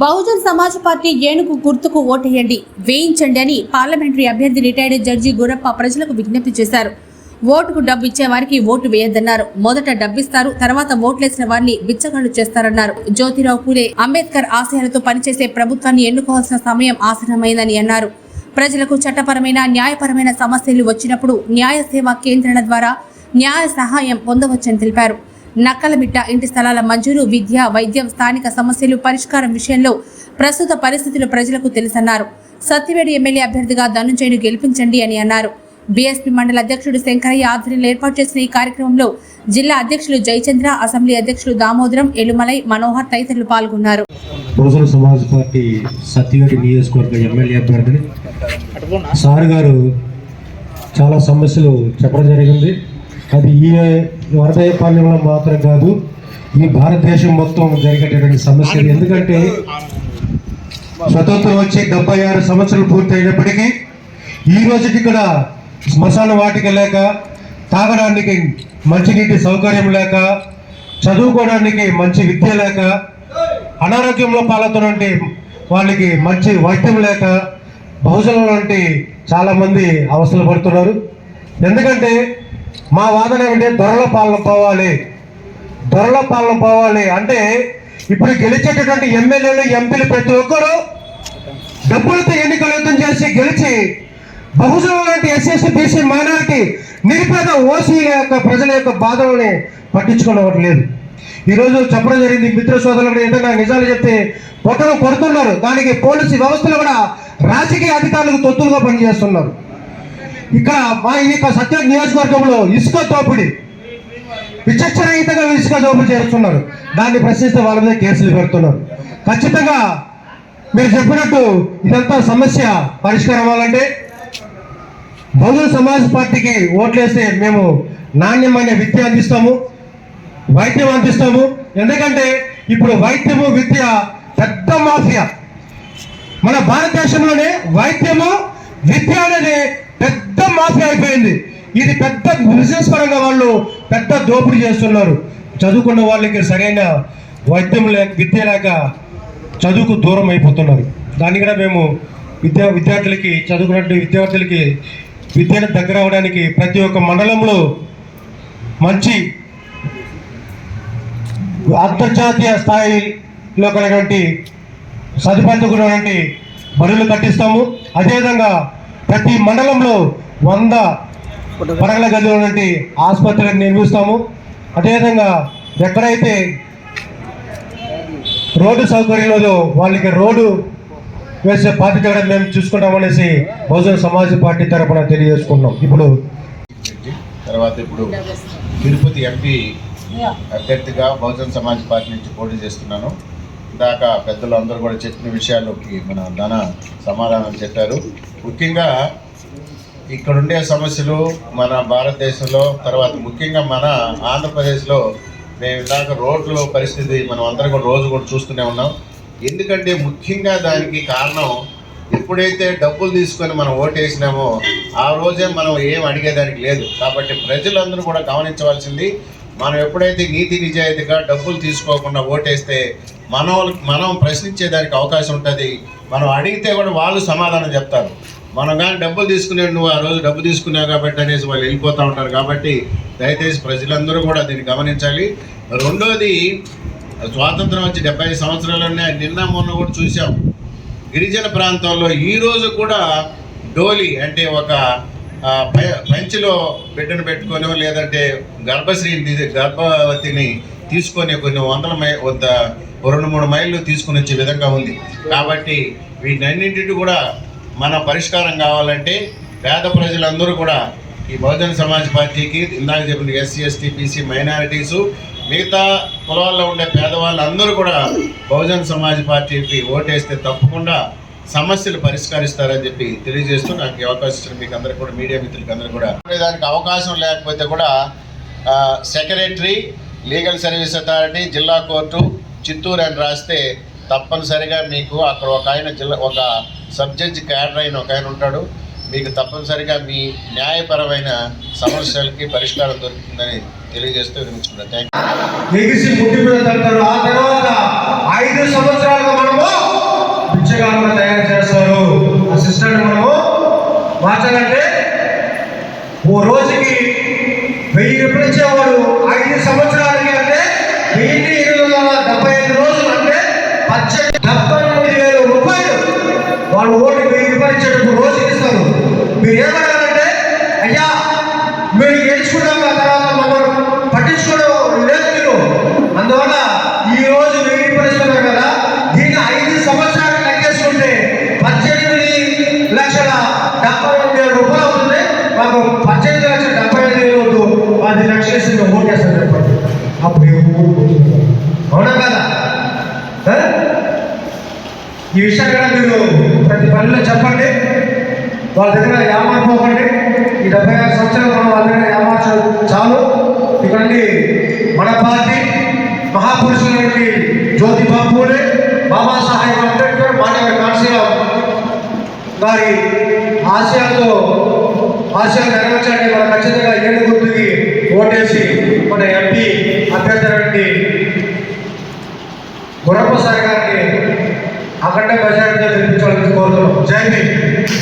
Bahujan Samaj party ఏనుగు గుర్తుకు ఓటేయండి, వేయించండి అని పార్లమెంటరీ అభ్యర్థి రిటైర్డ్ జడ్జి గురప్ప ప్రజలకు విజ్ఞప్తి చేశారు. ఓటుకు డబ్బు ఇచ్చే వారికి ఓటు వేయొద్దన్నారు. మొదట డబ్బిస్తారు, తర్వాత ఓట్లేసిన వారిని బిచ్చగాళ్లు చేస్తారన్నారు. జ్యోతిరావు పూలే అంబేద్కర్ ఆశయాలతో పనిచేసే ప్రభుత్వాన్ని ఎన్నుకోవాల్సిన సమయం ఆసన్నమైందని అన్నారు. ప్రజలకు చట్టపరమైన న్యాయపరమైన సమస్యలు వచ్చినప్పుడు న్యాయ సేవా కేంద్రాల ద్వారా న్యాయ సహాయం పొందవచ్చని తెలిపారు. నక్కలమిట్ట ఇంటి స్థలాల మంజూరు, విద్య, వైద్యం, స్థానిక సమస్యలు పరిష్కారం విషయంలో ప్రస్తుత పరిస్థితులు ప్రజలకు తెలుసన్నారు. సత్యవేడు ఎమ్మెల్యే అభ్యర్థిగా ధనుంజయను గెలిపించండి అని అన్నారు. బీఎస్పీ మండల అధ్యక్షుడు శంకరయ్య ఆధ్వర్యంలో ఏర్పాటు చేసిన ఈ కార్యక్రమంలో జిల్లా అధ్యక్షులు జయచంద్ర, అసెంబ్లీ అధ్యక్షులు దామోదరం, ఎలుమలై, మనోహర్ తదితరులు పాల్గొన్నారు. బహుజన సమాజ్ పార్టీ సత్యవేడు నియోజకవర్గ ఎమ్మెల్యే అభ్యర్థిని సార్ గారు చాలా సమస్యలు చెప్పడం జరిగింది. అది ఈ వరదయపాలెంలో మాత్రం కాదు, ఈ భారతదేశం మొత్తం జరిగేటటువంటి సమస్యలు. ఎందుకంటే స్వతంత్రం వచ్చి 76 సంవత్సరాలు పూర్తి అయినప్పటికీ ఈ రోజుకి ఇక్కడ శ్మశాన వాటిక లేక, తాగడానికి మంచినీటి సౌకర్యం లేక, చదువుకోవడానికి మంచి విద్య లేక, అనారోగ్యంలో పాల్గొన్నటువంటి వాళ్ళకి మంచి వైద్యం లేక బహుజనుల వంటి చాలామంది అవస్థలు పడుతున్నారు. ఎందుకంటే మా వాదన ఏమంటే దొరల పాలన పోవాలి అంటే ఇప్పుడు గెలిచేటటువంటి ఎమ్మెల్యేలు, ఎంపీలు ప్రతి ఒక్కరూ డబ్బులతో ఎన్నికలు యుద్ధం చేసి గెలిచి బహుజనుల లాంటి ఎస్ఎస్సీ, బీసీ, మైనారిటీ, నిరుపేద, ఓసీ యొక్క ప్రజల యొక్క బాధలని పట్టించుకోవట్లేదు. ఈరోజు చెప్పడం జరిగింది, మిత్ర సోదరులు ఏదైనా నిజాలు చెప్తే కొడుతున్నారు. దానికి పోలీసు వ్యవస్థలు కూడా రాజకీయ అధికారులకు తొత్తులుగా పనిచేస్తున్నారు. ఇక్కడ మా ఈ సత్యవేడు నియోజకవర్గంలో ఇసుక దోపిడీ, విచక్షణరహితంగా ఇసుక దోపిడీ చేస్తున్నారు. దాన్ని ప్రశ్నిస్తే వాళ్ళ మీద కేసులు పెడుతున్నారు. ఖచ్చితంగా మీరు చెప్పినట్టు ఇదంతా సమస్య పరిష్కారం అవ్వాలంటే బహుజన సమాజ్ పార్టీకి ఓట్లేస్తే మేము నాణ్యమైన విద్య అందిస్తాము, వైద్యం అందిస్తాము. ఎందుకంటే ఇప్పుడు వైద్యము, విద్య పెద్ద మాఫియా. మన భారతదేశంలోనే వైద్యము, విద్య అనేది పెద్ద మాఫియా అయిపోయింది. ఇది పెద్ద బిజినెస్ పరంగా వాళ్ళు పెద్ద దోపిడీ చేస్తున్నారు. చదువుకున్న వాళ్ళకి సరైన వైద్యం లేక, విద్య లేక చదువుకు దూరం అయిపోతున్నారు. దాన్ని కూడా మేము విద్యార్థులకి, చదువుకున్న విద్యార్థులకి విద్యను దగ్గర అవడానికి ప్రతి ఒక్క మండలంలో మంచి అంతర్జాతీయ స్థాయిలో కలిగినటువంటి సదుపాయంతో కూడినటువంటి బడులు కట్టిస్తాము. అదేవిధంగా ప్రతి మండలంలో 100 పడగల గది ఉన్నటువంటి ఆసుపత్రులను నిర్మిస్తాము. అదేవిధంగా ఎక్కడైతే రోడ్డు సౌకర్యం లేదో వాళ్ళకి రోడ్డు వేసే బాధ్యత కూడా మేము చూసుకుంటామనేసి బహుజన సమాజ్ పార్టీ తరఫున తెలియజేసుకున్నాం. ఇప్పుడు తిరుపతి ఎంపీ అభ్యర్థిగా బహుజన సమాజ్ పార్టీ నుంచి పోటీ చేస్తున్నాను. ఇందాక పెద్దలు అందరూ కూడా చెప్పిన విషయాల్లోకి మన ధన సమాధానం చెప్పారు. ముఖ్యంగా ఇక్కడుండే సమస్యలు మన భారతదేశంలో, తర్వాత ముఖ్యంగా మన ఆంధ్రప్రదేశ్లో మేము ఇందాక రోడ్ల పరిస్థితి మనం అందరం కూడా రోజు కూడా చూస్తూనే ఉన్నాం. ఎందుకంటే ముఖ్యంగా దానికి కారణం ఎప్పుడైతే డబ్బులు తీసుకొని మనం ఓటేసినామో ఆ రోజే మనం ఏం అడిగేదానికి లేదు. కాబట్టి ప్రజలందరూ కూడా గమనించవలసింది, మనం ఎప్పుడైతే నీతి నిజాయితీగా డబ్బులు తీసుకోకుండా ఓటేస్తే మనం ప్రశ్నించేదానికి అవకాశం ఉంటుంది. మనం అడిగితే కూడా వాళ్ళు సమాధానం చెప్తారు. మనం కానీ డబ్బులు తీసుకునే, నువ్వు ఆ రోజు డబ్బు తీసుకున్నావు కాబట్టి అనేసి వాళ్ళు వెళ్ళిపోతూ ఉంటారు. కాబట్టి దయచేసి ప్రజలందరూ కూడా దీన్ని గమనించాలి. రెండోది, స్వాతంత్రం వచ్చి 75 సంవత్సరాలనే నిన్న మొన్న కూడా చూసాం. గిరిజన ప్రాంతాల్లో ఈరోజు కూడా డోలి అంటే ఒక పంచిలో బిడ్డను పెట్టుకొని, లేదంటే గర్భవతిని తీసుకొని కొన్ని 2-3 మైళ్ళు తీసుకుని వచ్చే విధంగా ఉంది. కాబట్టి వీటన్నింటినీ కూడా మన పరిష్కారం కావాలంటే పేద ప్రజలందరూ కూడా ఈ బహుజన సమాజ్ పార్టీకి, ఇందాక చెప్పిన ఎస్సీ, ఎస్టీ, బీసీ, మైనారిటీసు, మిగతా కులాల్లో ఉండే పేదవాళ్ళందరూ కూడా బహుజన సమాజ్ పార్టీకి ఓటేస్తే తప్పకుండా సమస్యలు పరిష్కరిస్తారని చెప్పి తెలియజేస్తూ నాకు అవకాశం ఇచ్చిన మీకు అందరికీ కూడా, మీడియా మిత్రులకి అందరూ కూడా, దానికి అవకాశం లేకపోతే కూడా సెక్రటరీ, లీగల్ సర్వీస్ అథారిటీ, జిల్లా కోర్టు, చిత్తూరు అని రాస్తే తప్పనిసరిగా మీకు అక్కడ ఒక సబ్ జడ్జి క్యాడర్ అయిన ఒక ఆయన ఉంటాడు. మీకు తప్పనిసరిగా మీ న్యాయపరమైన సమస్యలకి పరిష్కారం దొరుకుతుందని తెలియజేస్తూ వినిపించుకున్నాను. Thank you. ఆ తర్వాత 5 సంవత్సరాలుగా మనము మత్స్యకారులు తయారు చేస్తారు. ఆ సిస్టమ్ మనము మార్చాలంటే ఓ రోజుకి 1000 రూపాయలు ఇచ్చేవాడు 5 సంవత్సరాలకి అంటే 1275 రోజులు అంటే 78,000 రూపాయలు వాళ్ళు ఓటుకి 1000 రూపాయలు ఇచ్చేటప్పుడు రోజు ఇస్తారు. మీరు ఏమన్నారంటే అయ్యా మీరు గెలుచుకున్నాక తర్వాత మమ్మల్ని పట్టించుకోవడం లేదు మీరు, అందువల్ల ఈ రోజు 1000 రూపాయలు ఇస్తున్నారు కదా, దీన్ని 5 సంవత్సరాలు లెక్కేసుకుంటే 18,70,000 రూపాయలు అవుతుంది. మాకు 18,75,000 వద్దు, 10 లక్షలు ఇస్తే మేము ఓటు చేస్తాం చెప్పండి. అప్పుడు అవునా కదా? ఈ విషయం కూడా మీరు ప్రతి పనిలో చెప్పండి. వాళ్ళ దగ్గర ఏమార్చుకోకండి. ఈ 76 సంవత్సరాలు మనం వాళ్ళ దగ్గర ఏమార్చడం చాలు. ఇక్కడ మన పార్టీ మహాపురుషులైనటువంటి జ్యోతిబా పూలే, బాబాసాహెబ్ అంబేద్కర్, మాన్యవర్ కాశీరావు గారి ఆశయాలు నెరవేర్చడానికి మనం ఖచ్చితంగా ఏడు గుర్తుకి ఓటేసి మన ఎంపీ అభ్యర్థి గురప్పసారి గారిని అఖండ మెజారిటీతో గెలిపించాలని కోరుతున్నాం. జై భీమ్.